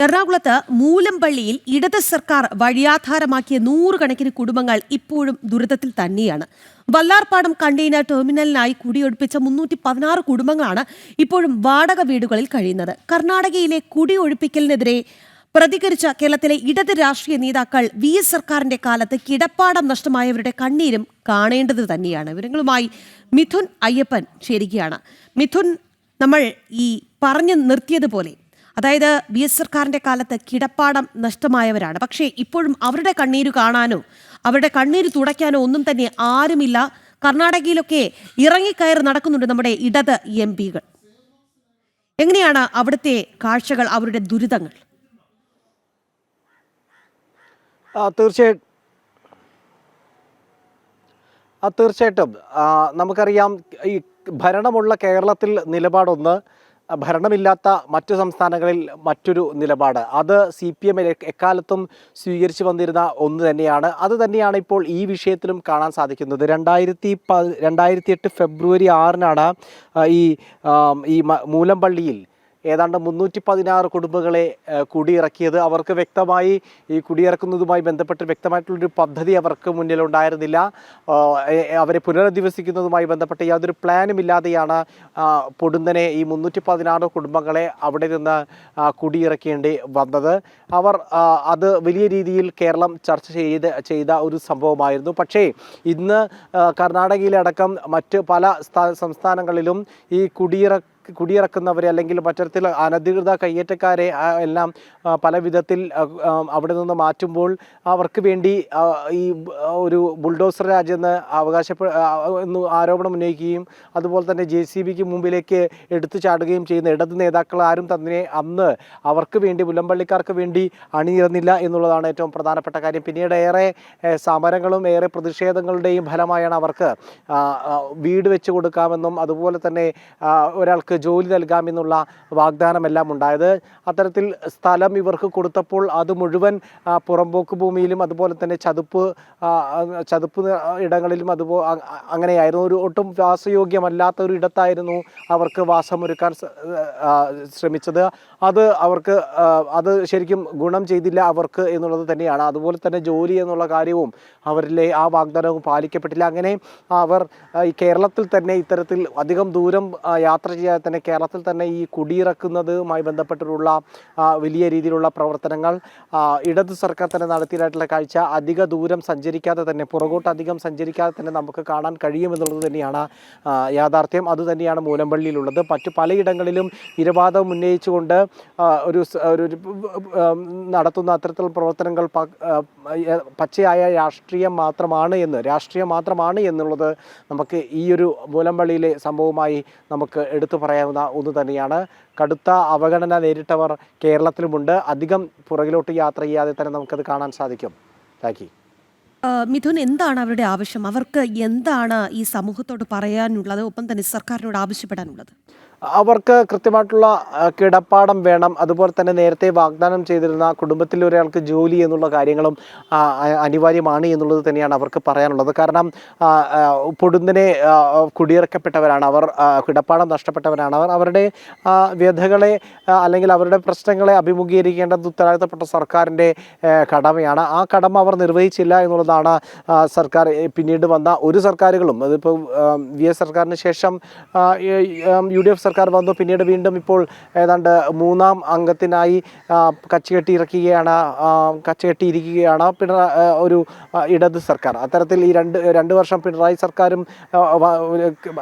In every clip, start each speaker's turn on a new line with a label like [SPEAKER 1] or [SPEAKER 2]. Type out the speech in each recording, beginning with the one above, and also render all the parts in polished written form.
[SPEAKER 1] എറണാകുളത്ത് മൂലംപള്ളിയിൽ ഇടത് സർക്കാർ വഴിയാധാരമാക്കിയ നൂറുകണക്കിന് കുടുംബങ്ങൾ ഇപ്പോഴും ദുരിതത്തിൽ തന്നെയാണ്. വല്ലാർപാടം കണ്ടെയ്നർ ടെർമിനലിനായി കുടിയൊഴിപ്പിച്ച 316 കുടുംബങ്ങളാണ് ഇപ്പോഴും വാടക വീടുകളിൽ കഴിയുന്നത്. കർണാടകയിലെ കുടിയൊഴിപ്പിക്കലിനെതിരെ പ്രതികരിച്ച കേരളത്തിലെ ഇടത് രാഷ്ട്രീയ നേതാക്കൾ VS സർക്കാരിന്റെ കാലത്ത് കിടപ്പാടം നഷ്ടമായവരുടെ കണ്ണീരും കാണേണ്ടത് തന്നെയാണ്. വിവരങ്ങളുമായി മിഥുൻ അയ്യപ്പൻ ചേരുകയാണ്. മിഥുൻ, നമ്മൾ ഈ പറഞ്ഞു നിർത്തിയതുപോലെ, അതായത് VS സർക്കാരിന്റെ കാലത്ത് കിടപ്പാടം നഷ്ടമായവരാണ്. പക്ഷേ ഇപ്പോഴും അവരുടെ കണ്ണീര് കാണാനോ അവരുടെ കണ്ണീര് തുടയ്ക്കാനോ ഒന്നും തന്നെ ആരുമില്ല. കർണാടകയിലൊക്കെ ഇറങ്ങിക്കയറി നടക്കുന്നുണ്ട് നമ്മുടെ ഇടത് MP-കൾ. എങ്ങനെയാണ് അവിടുത്തെ കാഴ്ചകൾ, അവരുടെ ദുരിതങ്ങൾ?
[SPEAKER 2] തീർച്ചയായിട്ടും നമുക്കറിയാം, ഈ ഭരണമുള്ള കേരളത്തിൽ നിലപാടൊന്ന്, ഭരണമില്ലാത്ത മറ്റു സംസ്ഥാനങ്ങളിൽ മറ്റൊരു നിലപാട്. അത് CPM എക്കാലത്തും സ്വീകരിച്ചു വന്നിരുന്ന ഒന്ന് തന്നെയാണ്. അത് തന്നെയാണ് ഇപ്പോൾ ഈ വിഷയത്തിലും കാണാൻ സാധിക്കുന്നത്. 2008 ഫെബ്രുവരി 6-നാണ് ഈ മൂലംപള്ളിയിൽ ഏതാണ്ട് 316 കുടുംബങ്ങളെ കുടിയിറക്കിയത്. അവർക്ക് വ്യക്തമായി ഈ കുടിയിറക്കുന്നതുമായി ബന്ധപ്പെട്ട് വ്യക്തമായിട്ടുള്ളൊരു പദ്ധതി അവർക്ക് മുന്നിലുണ്ടായിരുന്നില്ല. അവരെ പുനരധിവസിക്കുന്നതുമായി ബന്ധപ്പെട്ട് യാതൊരു പ്ലാനും ഇല്ലാതെയാണ് പൊടുന്നനെ ഈ 316 കുടുംബങ്ങളെ അവിടെ നിന്ന് കുടിയിറക്കേണ്ടി വന്നത്. അത് വലിയ രീതിയിൽ കേരളം ചർച്ച ചെയ്ത ഒരു സംഭവമായിരുന്നു. പക്ഷേ ഇന്ന് കർണാടകയിലടക്കം മറ്റ് പല സംസ്ഥാനങ്ങളിലും ഈ കുടിയിറക്കുന്നവരെ അല്ലെങ്കിൽ മറ്റൊരുത്തിൽ അനധികൃത കയ്യേറ്റക്കാരെ എല്ലാം പല വിധത്തിൽ അവിടെ നിന്ന് മാറ്റുമ്പോൾ അവർക്ക് വേണ്ടി ഈ ഒരു ബുൾഡോസർ രാജെന്ന് ആരോപണം ഉന്നയിക്കുകയും അതുപോലെ തന്നെ JCBക്ക് മുമ്പിലേക്ക് എടുത്തു ചാടുകയും ചെയ്യുന്ന ഇടത് നേതാക്കൾ ആരും തന്നെ അന്ന് അവർക്ക് വേണ്ടി, മുല്ലമ്പള്ളിക്കാർക്ക് വേണ്ടി അണിനിരന്നില്ല എന്നുള്ളതാണ് ഏറ്റവും പ്രധാനപ്പെട്ട കാര്യം. പിന്നീട് ഏറെ സമരങ്ങളും ഏറെ പ്രതിഷേധങ്ങളുടെയും ഫലമായാണ് അവർക്ക് വീട് വെച്ച് കൊടുക്കാമെന്നും അതുപോലെ തന്നെ ഒരാൾക്ക് ജോലി നൽകാമെന്നുള്ള വാഗ്ദാനമെല്ലാം ഉണ്ടായത്. അത്തരത്തിൽ സ്ഥലം ഇവർക്ക് കൊടുത്തപ്പോൾ അത് മുഴുവൻ പുറമ്പോക്ക് ഭൂമിയിലും അതുപോലെ തന്നെ ചതുപ്പ് ഇടങ്ങളിലും അങ്ങനെയായിരുന്നു. ഒരു ഒട്ടും വാസയോഗ്യമല്ലാത്ത ഒരു ഇടത്തായിരുന്നു അവർക്ക് വാസമൊരുക്കാൻ ശ്രമിച്ചത്. അത് ശരിക്കും ഗുണം ചെയ്തില്ല അവർക്ക് എന്നുള്ളത് തന്നെയാണ്. അതുപോലെ തന്നെ ജോലി എന്നുള്ള കാര്യവും അവരിലെ ആ വാഗ്ദാനവും പാലിക്കപ്പെട്ടില്ല. അങ്ങനെ അവർ ഈ കേരളത്തിൽ തന്നെ ഇത്തരത്തിൽ അധികം ദൂരം യാത്ര ചെയ്യാതെ തന്നെ കേരളത്തിൽ തന്നെ ഈ കുടിയിറക്കുന്നതുമായി ബന്ധപ്പെട്ടിട്ടുള്ള വലിയ രീതിയിലുള്ള പ്രവർത്തനങ്ങൾ ഇടത് സർക്കാർ തന്നെ നടത്തിയിട്ടുള്ള കാഴ്ച അധിക ദൂരം സഞ്ചരിക്കാതെ തന്നെ, പുറകോട്ട് അധികം സഞ്ചരിക്കാതെ തന്നെ നമുക്ക് കാണാൻ കഴിയുമെന്നുള്ളത് തന്നെയാണ് യാഥാർത്ഥ്യം. അതുതന്നെയാണ് മൂലംപള്ളിയിലുള്ളത്. മറ്റു പലയിടങ്ങളിലും ഇരവാദം ഉന്നയിച്ചുകൊണ്ട് നടത്തുന്ന അത്തരത്തിലുള്ള പ്രവർത്തനങ്ങൾ പച്ചയായ രാഷ്ട്രീയം മാത്രമാണ് എന്നുള്ളത് നമുക്ക് ഈ ഒരു മൂലംപള്ളിയിലെ സംഭവമായി നമുക്ക് എടുത്തു പറയാവുന്ന ഒന്ന് തന്നെയാണ്. കടുത്ത അവഗണന നേരിട്ടവർ കേരളത്തിലുമുണ്ട്. അധികം പുറകിലോട്ട് യാത്ര ചെയ്യാതെ തന്നെ നമുക്കത് കാണാൻ സാധിക്കും.
[SPEAKER 1] മിഥുൻ, എന്താണ് അവരുടെ ആവശ്യം? അവർക്ക് എന്താണ് ഈ സമൂഹത്തോട് പറയാനുള്ളത്, ഒപ്പം തന്നെ സർക്കാരിനോട് ആവശ്യപ്പെടാനുള്ളത്?
[SPEAKER 2] അവർക്ക് കൃത്യമായിട്ടുള്ള കിടപ്പാടം വേണം. അതുപോലെ തന്നെ നേരത്തെ വാഗ്ദാനം ചെയ്തിരുന്ന കുടുംബത്തിൽ ഒരാൾക്ക് ജോലി എന്നുള്ള കാര്യങ്ങളും അനിവാര്യമാണ് എന്നുള്ളത് തന്നെയാണ് അവർക്ക് പറയാനുള്ളത്. കാരണം പൊടുന്നനെ കുടിയിറക്കപ്പെട്ടവരാണ് അവർ, കിടപ്പാടം നഷ്ടപ്പെട്ടവരാണ് അവർ. അവരുടെ വ്യഥകളെ അല്ലെങ്കിൽ അവരുടെ പ്രശ്നങ്ങളെ അഭിമുഖീകരിക്കേണ്ടത് ഉത്തരവാദിത്തപ്പെട്ട സർക്കാരിൻ്റെ കടമയാണ്. ആ കടമ അവർ നിർവഹിച്ചില്ല എന്നുള്ളതാണ് സർക്കാർ പിന്നീട് വന്ന ഒരു സർക്കാരുകളും, അതിപ്പോൾ VS സർക്കാരിന് ശേഷം UDF സർക്കാർ വന്നു. പിന്നീട് വീണ്ടും ഇപ്പോൾ ഏതാണ്ട് 3-ാം അംഗത്തിനായി കച്ചകെട്ടിയിരിക്കുകയാണ് ഒരു ഇടത് സർക്കാർ. അത്തരത്തിൽ ഈ രണ്ട് വർഷം പിണറായി സർക്കാരും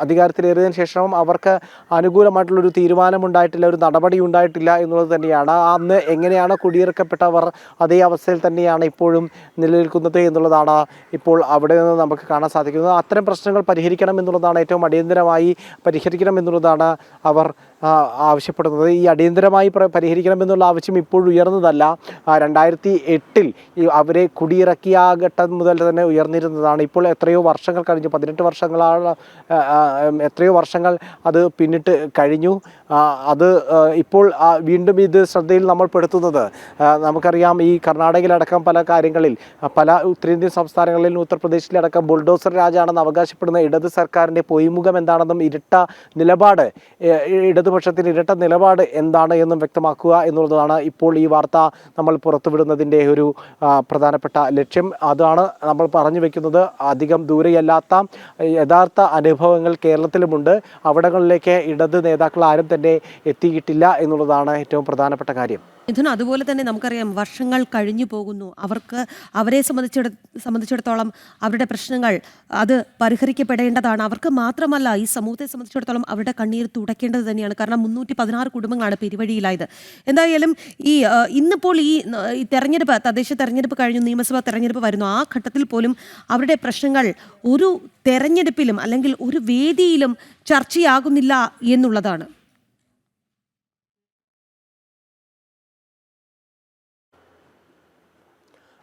[SPEAKER 2] അധികാരത്തിലേറിയതിനു ശേഷവും അവർക്ക് അനുകൂലമായിട്ടുള്ളൊരു തീരുമാനമുണ്ടായിട്ടില്ല, ഒരു നടപടി ഉണ്ടായിട്ടില്ല എന്നുള്ളത് തന്നെയാണ്. അന്ന് എങ്ങനെയാണ് കുടിയിറക്കപ്പെട്ടവർ അതേ അവസ്ഥയിൽ തന്നെയാണ് ഇപ്പോഴും നിലനിൽക്കുന്നത് എന്നുള്ളതാണ് ഇപ്പോൾ അവിടെ നിന്ന് നമുക്ക് കാണാൻ സാധിക്കുന്നത്. അത്തരം പ്രശ്നങ്ങൾ പരിഹരിക്കണം എന്നുള്ളതാണ്, ഏറ്റവും അടിയന്തരമായി പരിഹരിക്കണം എന്നുള്ളതാണ് അവർ ആവശ്യപ്പെടുന്നത്. ഈ അടിയന്തരമായി പരിഹരിക്കണമെന്നുള്ള ആവശ്യം ഇപ്പോഴും ഉയർന്നതല്ല. 2008 ഈ അവരെ കുടിയിറക്കിയ ഘട്ടം മുതൽ തന്നെ ഉയർന്നിരുന്നതാണ്. ഇപ്പോൾ എത്രയോ വർഷങ്ങൾ കഴിഞ്ഞു, 18 വർഷങ്ങളാണ്, എത്രയോ വർഷങ്ങൾ അത് പിന്നിട്ട് കഴിഞ്ഞു. അത് ഇപ്പോൾ വീണ്ടും ഇത് ശ്രദ്ധയിൽ നമ്മൾ പെടുത്തുന്നത്, നമുക്കറിയാം ഈ കർണാടകയിലടക്കം പല കാര്യങ്ങളിൽ, പല ഉത്തരേന്ത്യൻ സംസ്ഥാനങ്ങളിൽ, ഉത്തർപ്രദേശിലടക്കം ബുൾഡോസർ രാജാണെന്ന് അവകാശപ്പെടുന്ന ഇടത് സർക്കാരിൻ്റെ പൊയ്മുഖം എന്താണെന്നും ഇരുട്ട നിലപാട് ഇടത് ഇടതുപക്ഷത്തിന് ഇരട്ട നിലപാട് എന്താണ് എന്നും വ്യക്തമാക്കുക എന്നുള്ളതാണ് ഇപ്പോൾ ഈ വാർത്ത നമ്മൾ പുറത്തുവിടുന്നതിൻ്റെ ഒരു പ്രധാനപ്പെട്ട ലക്ഷ്യം. അതാണ് നമ്മൾ പറഞ്ഞു വെക്കുന്നത്. അധികം ദൂരെയല്ലാത്ത യഥാർത്ഥ അനുഭവങ്ങൾ കേരളത്തിലുമുണ്ട്. അവിടങ്ങളിലേക്ക് ഇടത് നേതാക്കൾ ആരും തന്നെ എത്തിയിട്ടില്ല എന്നുള്ളതാണ് ഏറ്റവും പ്രധാനപ്പെട്ട കാര്യം.
[SPEAKER 1] മിഥുൻ, അതുപോലെ തന്നെ നമുക്കറിയാം വർഷങ്ങൾ കഴിഞ്ഞു പോകുന്നു. അവരെ സംബന്ധിച്ചിടത്തോളം അവരുടെ പ്രശ്നങ്ങൾ അത് പരിഹരിക്കപ്പെടേണ്ടതാണ്. അവർക്ക് മാത്രമല്ല, ഈ സമൂഹത്തെ സംബന്ധിച്ചിടത്തോളം അവരുടെ കണ്ണീർ തുടയ്ക്കേണ്ടത് തന്നെയാണ്. കാരണം 316 കുടുംബങ്ങളാണ് പെരുവഴിയിലായത്. എന്തായാലും ഇന്നിപ്പോൾ ഈ തെരഞ്ഞെടുപ്പ്, തദ്ദേശ തെരഞ്ഞെടുപ്പ് കഴിഞ്ഞു, നിയമസഭാ തെരഞ്ഞെടുപ്പ് വരുന്നു. ആ ഘട്ടത്തിൽ പോലും അവരുടെ പ്രശ്നങ്ങൾ ഒരു തെരഞ്ഞെടുപ്പിലും അല്ലെങ്കിൽ ഒരു വേദിയിലും ചർച്ചയാകുന്നില്ല എന്നുള്ളതാണ്.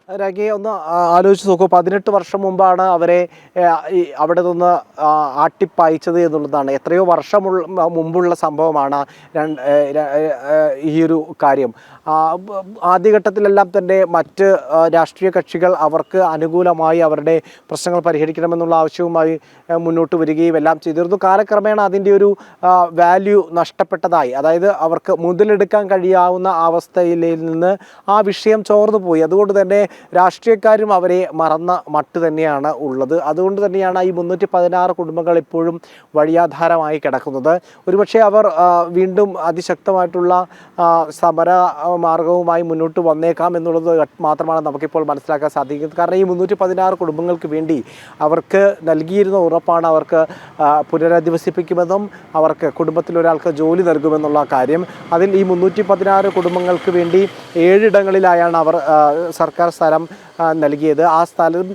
[SPEAKER 2] രാഖിയെ ഒന്ന് ആലോചിച്ച് നോക്കൂ. 18 വർഷം മുമ്പാണ് അവരെ അവിടെ നിന്ന് ആട്ടിപ്പായിച്ചത് എന്നുള്ളതാണ്. എത്രയോ മുമ്പുള്ള സംഭവമാണ് ഈ ഒരു കാര്യം. ആദ്യഘട്ടത്തിലെല്ലാം തന്നെ മറ്റ് രാഷ്ട്രീയ കക്ഷികൾ അവർക്ക് അനുകൂലമായി അവരുടെ പ്രശ്നങ്ങൾ പരിഹരിക്കണമെന്നുള്ള ആവശ്യവുമായി മുന്നോട്ട് വരികയും എല്ലാം ചെയ്തിരുന്നു. കാലക്രമേണ അതിൻ്റെ ഒരു വാല്യൂ നഷ്ടപ്പെട്ടതായി, അതായത് അവർക്ക് മുതലെടുക്കാൻ കഴിയാവുന്ന അവസ്ഥയിൽ നിന്ന് ആ വിഷയം ചോർന്നു പോയി. അതുകൊണ്ട് തന്നെ രാഷ്ട്രീയക്കാരും അവരെ മറന്ന മട്ട് തന്നെയാണ് ഉള്ളത്. അതുകൊണ്ട് തന്നെയാണ് ഈ 316 കുടുംബങ്ങൾ ഇപ്പോഴും വഴിയാധാരമായി കിടക്കുന്നത്. ഒരുപക്ഷെ അവർ വീണ്ടും അതിശക്തമായിട്ടുള്ള സമര മാർഗവുമായി മുന്നോട്ട് വന്നേക്കാം എന്നുള്ളത് മാത്രമാണ് നമുക്കിപ്പോൾ മനസ്സിലാക്കാൻ സാധിക്കുന്നത്. കാരണം ഈ 316 കുടുംബങ്ങൾക്ക് വേണ്ടി അവർക്ക് നൽകിയിരുന്ന ഉറപ്പാണ് അവർക്ക് പുനരധിവസിപ്പിക്കുമെന്നും അവർക്ക് കുടുംബത്തിലൊരാൾക്ക് ജോലി നൽകുമെന്നുള്ള കാര്യം. അതിൽ ഈ 316 കുടുംബങ്ങൾക്ക് വേണ്ടി 7 ഇടങ്ങളിലായാണ് അവർ സർക്കാർ സ്ഥലം നൽകിയത്. ആ സ്ഥലം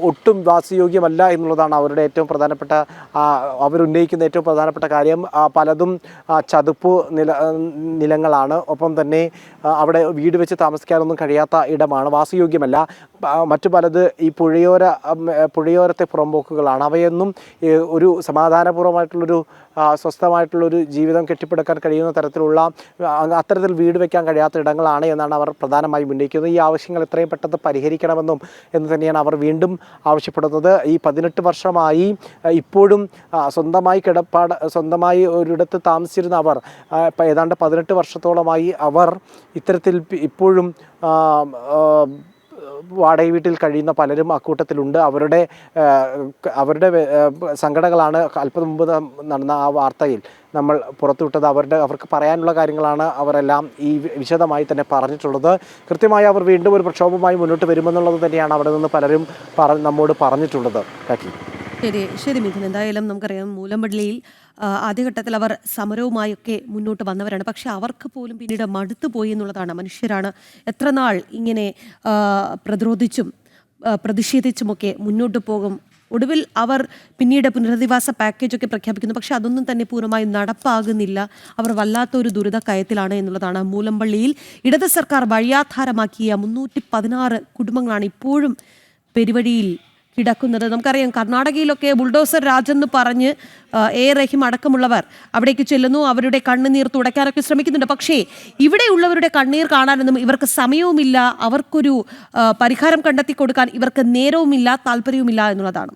[SPEAKER 2] ഒട്ടും വാസയോഗ്യമല്ല എന്നുള്ളതാണ് അവരുടെ ഏറ്റവും പ്രധാനപ്പെട്ട അവരുന്നയിക്കുന്ന ഏറ്റവും പ്രധാനപ്പെട്ട കാര്യം. പലതും ചതുപ്പ് നിലങ്ങളാണ്. ഒപ്പം തന്നെ അവിടെ വീട് വെച്ച് താമസിക്കാനൊന്നും കഴിയാത്ത ഇടമാണ്, വാസയോഗ്യമല്ല. മറ്റു പലത് ഈ പുഴയോരത്തെ പുറമ്പോക്കുകളാണ്. അവയൊന്നും ഒരു സമാധാനപൂർവ്വമായിട്ടുള്ളൊരു സ്വസ്ഥമായിട്ടുള്ളൊരു ജീവിതം കെട്ടിപ്പടുക്കാൻ കഴിയുന്ന തരത്തിലുള്ള അത്തരത്തിൽ വീട് വയ്ക്കാൻ കഴിയാത്ത ഇടങ്ങളാണ് എന്നാണ് അവർ പ്രധാനമായും ഉന്നയിക്കുന്നത്. ഈ ആവശ്യങ്ങൾ എത്രയും പെട്ടെന്ന് പരിഹരിക്കണമെന്നും എന്ന് തന്നെയാണ് അവർ വീണ്ടും ആവശ്യപ്പെടുന്നത്. ഈ 18 വർഷമായി ഇപ്പോഴും സ്വന്തമായി ഒരിടത്ത് താമസിച്ചിരുന്ന അവർ ഏതാണ്ട് 18 വർഷത്തോളമായി അവർ ഇത്തരത്തിൽ ഇപ്പോഴും വാടക വീട്ടിൽ കഴിയുന്ന പലരും അക്കൂട്ടത്തിലുണ്ട്. അവരുടെ സങ്കടങ്ങളാണ് അല്പം മുമ്പ് നടന്ന ആ വാർത്തയിൽ നമ്മൾ പുറത്തുവിട്ടത്. അവർക്ക് പറയാനുള്ള കാര്യങ്ങളാണ് അവരെല്ലാം ഈ വിശദമായി തന്നെ പറഞ്ഞിട്ടുള്ളത്. കൃത്യമായി അവർ വീണ്ടും ഒരു പ്രക്ഷോഭമായി മുന്നോട്ട് വരുമെന്നുള്ളത് തന്നെയാണ് അവിടെ നിന്ന് പലരും നമ്മോട് പറഞ്ഞിട്ടുള്ളത്.
[SPEAKER 1] ശരി മിഥുൻ, എന്തായാലും നമുക്കറിയാം മൂലമ്പള്ളിയിൽ ആദ്യഘട്ടത്തിൽ അവർ സമരവുമായൊക്കെ മുന്നോട്ട് വന്നവരാണ്. പക്ഷെ അവർക്ക് പോലും പിന്നീട് മടുത്തു പോയി എന്നുള്ളതാണ്. മനുഷ്യരാണ്, എത്ര നാൾ ഇങ്ങനെ പ്രതിരോധിച്ചും പ്രതിഷേധിച്ചുമൊക്കെ മുന്നോട്ട് പോകും. ഒടുവിൽ അവർ പിന്നീട് പുനരധിവാസ പാക്കേജൊക്കെ പ്രഖ്യാപിക്കുന്നു. പക്ഷെ അതൊന്നും തന്നെ പൂർണ്ണമായും നടപ്പാകുന്നില്ല. അവർ വല്ലാത്തൊരു ദുരിതക്കയത്തിലാണ് എന്നുള്ളതാണ്. മൂലമ്പള്ളിയിൽ ഇടത് സർക്കാർ വഴിയാധാരമാക്കിയ 316 കുടുംബങ്ങളാണ് ഇപ്പോഴും പെരുവഴിയിൽ കിടക്കുന്നത്. നമുക്കറിയാം കർണാടകയിലൊക്കെ ബുൾഡോസർ രാജെന്ന് പറഞ്ഞ് റഹീം അടക്കമുള്ളവർ അവിടേക്ക് ചെല്ലുന്നു, അവരുടെ കണ്ണുനീർ തുടയ്ക്കാനൊക്കെ ശ്രമിക്കുന്നുണ്ട്. പക്ഷേ ഇവിടെയുള്ളവരുടെ കണ്ണീർ കാണാനൊന്നും ഇവർക്ക് സമയവുമില്ല, അവർക്കൊരു പരിഹാരം കണ്ടെത്തി കൊടുക്കാൻ ഇവർക്ക് നേരവുമില്ല, താല്പര്യവുമില്ല എന്നുള്ളതാണ്.